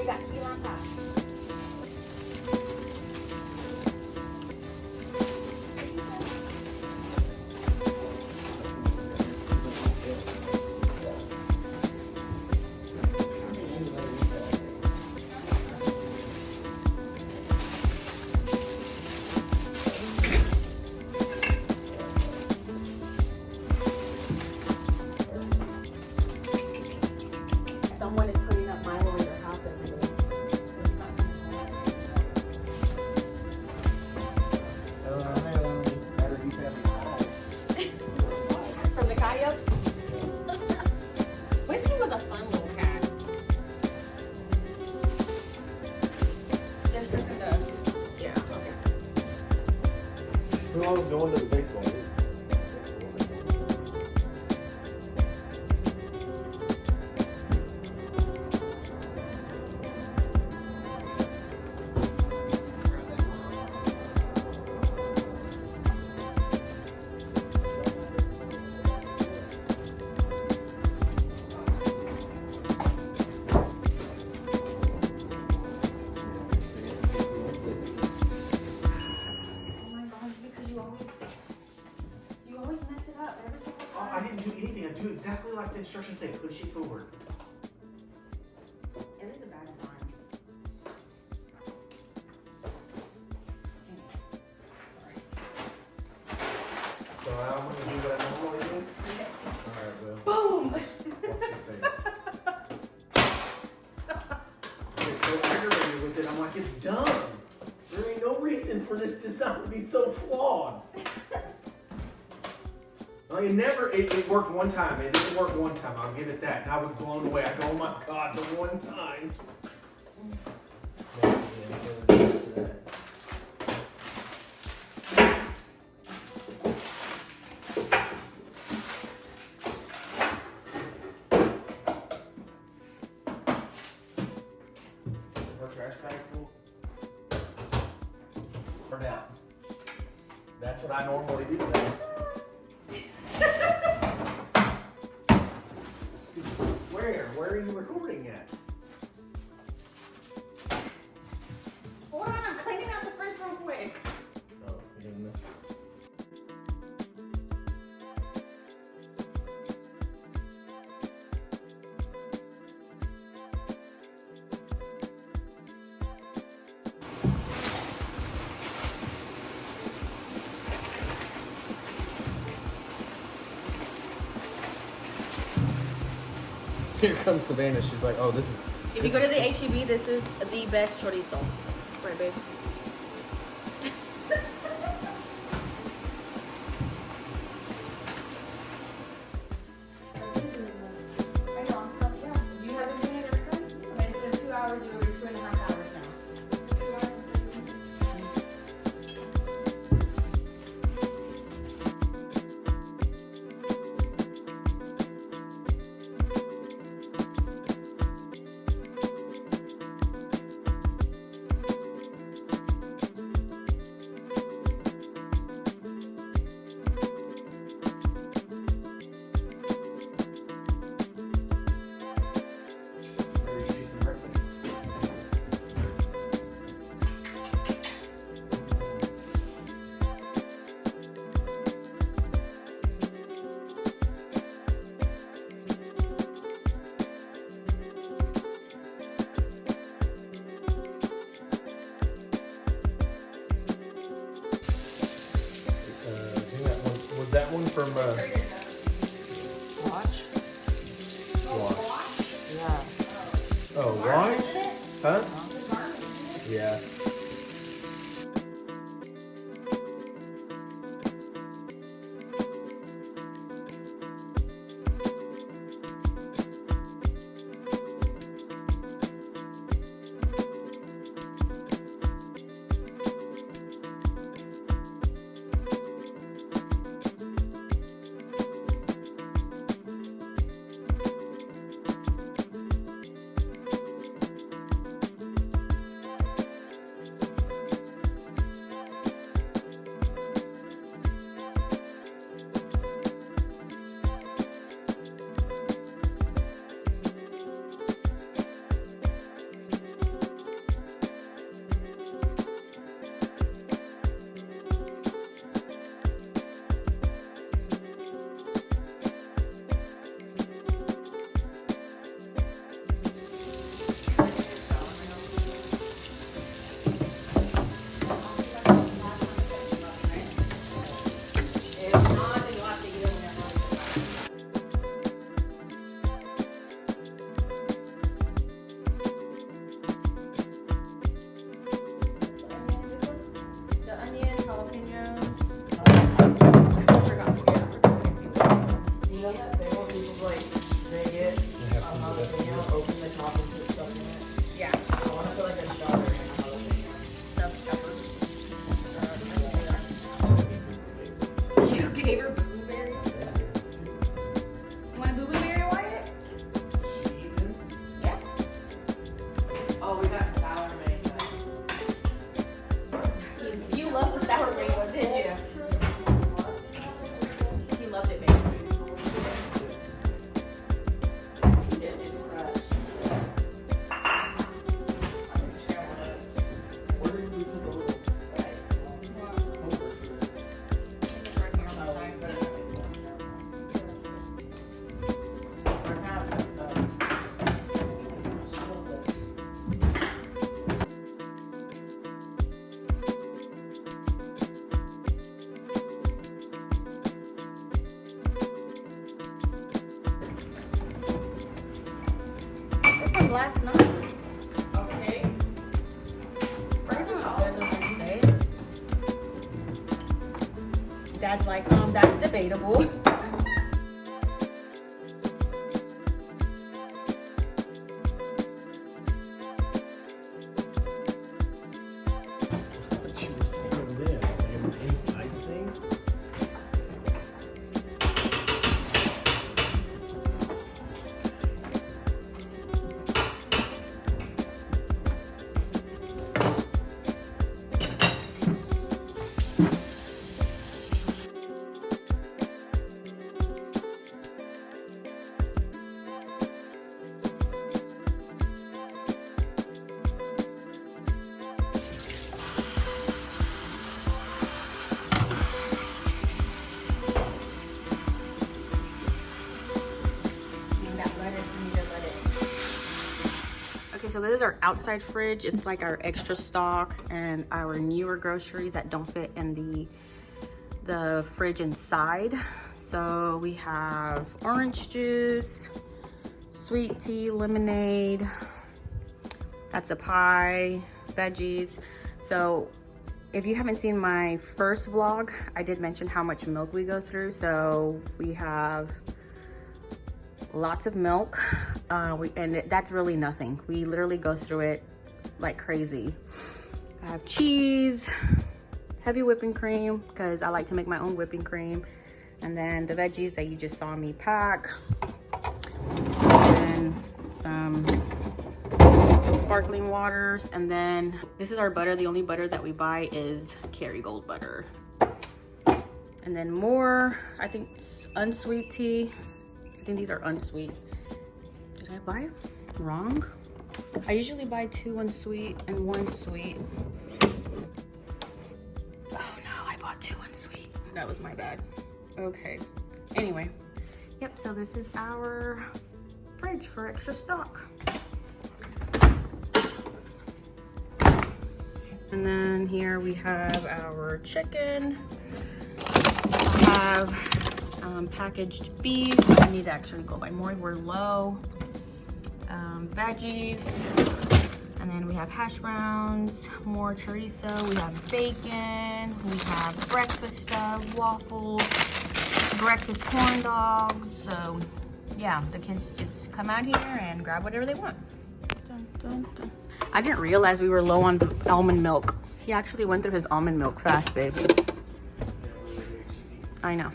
got key lime pie. Someone is putting up Milo in their house every day. From the coyotes? Whiskey was a fun little cat. They're slipping the. Yeah, okay. Who was going to the baseball game? Oh my gosh, because you always mess it up every single Oh, time. I didn't do anything. I do exactly like the instructions say. Push it forward. Yeah, this is a bad design. So I'm going to do what I normally do. Yes. Alright, well, Boom! watch your face. I get so aggravated with it. I'm like, it's dumb. There ain't no reason for this design to be so flawed. Like it worked one time. It didn't work one time. I'll give it that. And I was blown away. I go, oh my God, the one time. No trash bags full. Burn out. That's what I normally do. Where are you recording at? Hold on, I'm cleaning out the fridge real quick. Oh, you didn't know. Here comes Savannah. She's like, oh, this is. If you go to the H-E-B, this is the best chorizo. Right, babe? I know, I'm tough, yeah. You haven't been in every time? I mean, it's been 2 hours, you're already 2.5 hours now. Ready to do some breakfast? Was that one from Watch? Wash? Yeah. Oh, Wash? Huh? Yeah. when you open the top and put stuff in it. Yeah. I want to put like a jar in my jalapeno. Stuffed peppers. You gave her blueberries? You want a blueberry, Wyatt? H-E-B. Yeah. Oh, we got sour mango. You love the sour mango, did you? He loved it, baby. It is fresh. I can scramble it. Where did we put the little over to it? From last night. Okay. Dad's like, that's debatable. What you were saying it was in. Like it was inside the thing. Okay, so this is our outside fridge. It's like our extra stock and our newer groceries that don't fit in the fridge inside. So we have orange juice, sweet tea, lemonade. That's a pie, veggies. So if you haven't seen my first vlog, I did mention how much milk we go through. So we have lots of milk, and that's really nothing. We literally go through it like crazy. I have cheese, heavy whipping cream, because I like to make my own whipping cream, and then the veggies that you just saw me pack, and some sparkling waters, and then this is our butter. The only butter that we buy is Kerrygold butter, and then more, I think, unsweet tea. I think these are unsweet. Did I buy it wrong? I usually buy 2 unsweet and 1 sweet. Oh no, I bought 2 unsweet. That was my bad. Okay. Anyway, yep, so this is our fridge for extra stock. And then here we have our chicken. I have packaged beef. I need to actually go buy more. We're low. Veggies, and then we have hash browns, more chorizo. We have bacon. We have breakfast stuff, waffles, breakfast corn dogs. So yeah, the kids just come out here and grab whatever they want. Dun, dun, dun. I didn't realize we were low on almond milk. He actually went through his almond milk fast, babe. I know.